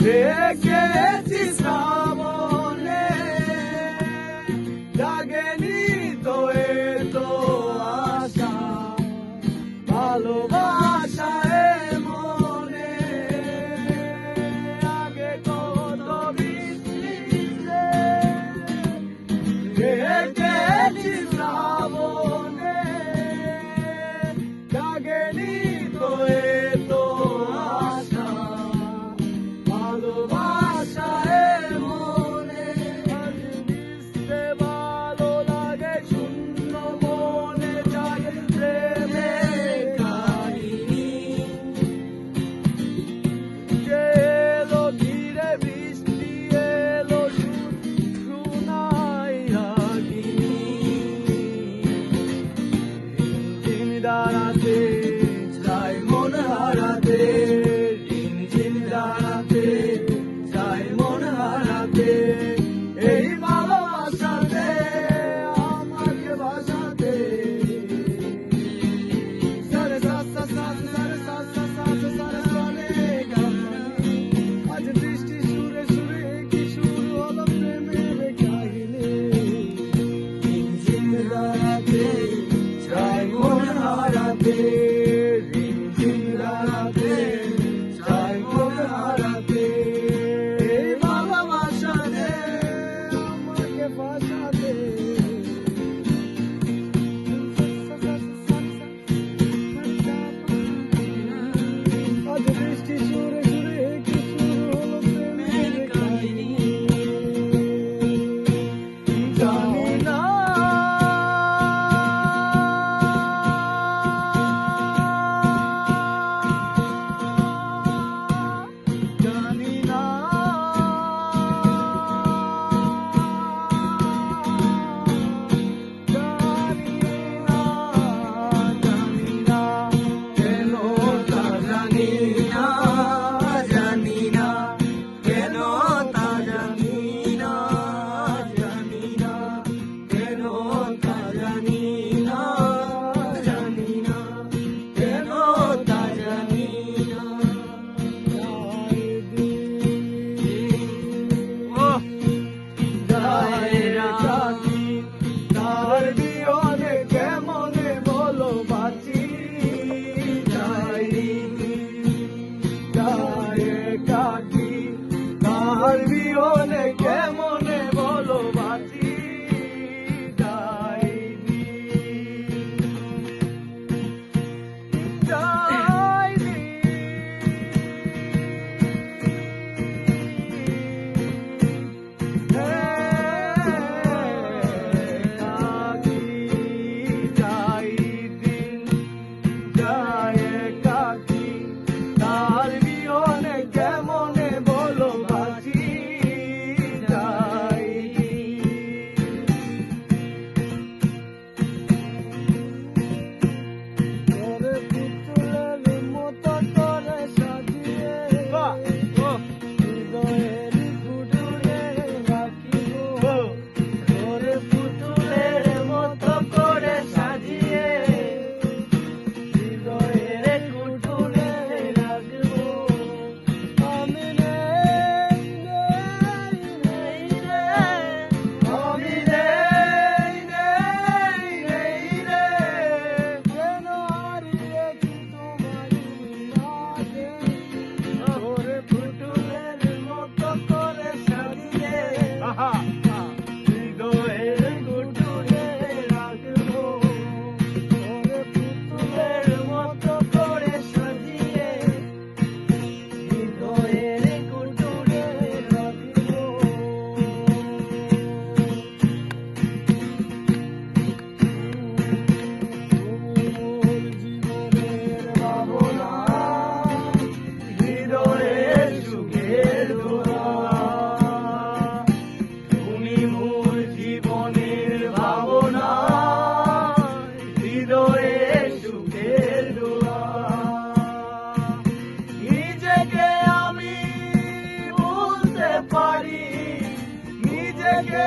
রেখেছি শ্রাবণে, জাগেনি তো এ তো আশা, ভালোবাসা এ মনে। আগে কত বৃষ্টিতে রেখেছি শ্রাবণে, জাগেনি তো এ তো আশা, ভালোবাসা এ মনে। আজ মিশতে ভালো লাগে শূন্য মনে, জাগে প্রেমের কাহিনী। যে এলো ঘিরে বৃষ্টি এলো, শোনাই রাগিনী। রিমঝিম দাঁড়াতে চাই মন হারাতে, রিমঝিম দাঁড়াতে চাই মন হারাতে। এই ভালোবাসাতে আমাকে ভাসাতে, সারে সা সা সা সারে সা সা সা সারে সারে গানি। আজ বৃষ্টি সুরে সুরে কি শুরু হলো প্রেমের কাহিনী। রিমঝিম দাঁড়াতে চাই মন হারাতে, রিমঝিম দাঁড়াতে চাই মন হারাতে। এই ভালোবাসাতে আমাকে ভাসাতে, আজ বৃষ্টি সুরে সুরে কি শুরু হলো প্রেমের কাহিনী। জানি না জানি না জানি না কেন তা জানি না, জানি না কেন তা জানি না, জানি না কেন তা জানি না, জানি না কেন তা জানি না। তার বিয়োগে কেমনে বলো বাঁচি, কাকি তার বিয়োগে কেমনে বলো বাঁচি। কেমনে বলো বাঁচি পুতুলের মতো করে সাজিয়ে, হৃদয়ের কুটুরে রাখিব। তোরে পুতুলের মতো করে সাজিয়ে, হৃদয়ের কুটুরে রাখব। আমি নেই নেই রে, আমি নেই নেই নেই রে, কেন হারিয়েছি তোমারই আগে। তোরে পুতুলের মতো করে সাজিয়ে, হৃদয়ের কুটুরে রাখব। তোরে পুতুলের মতো করে সাজিয়ে, হৃদয়ের কুটুরে রাখব। তুমি মোর জীবনের ভাবনা, হৃদয়ের সুখের দোয়া। তুমি মোর জীবনের ভাবনা, হৃদয়ের সুখের দোয়া। নিজেকে আমি ভুলতে পারি, নিজেকে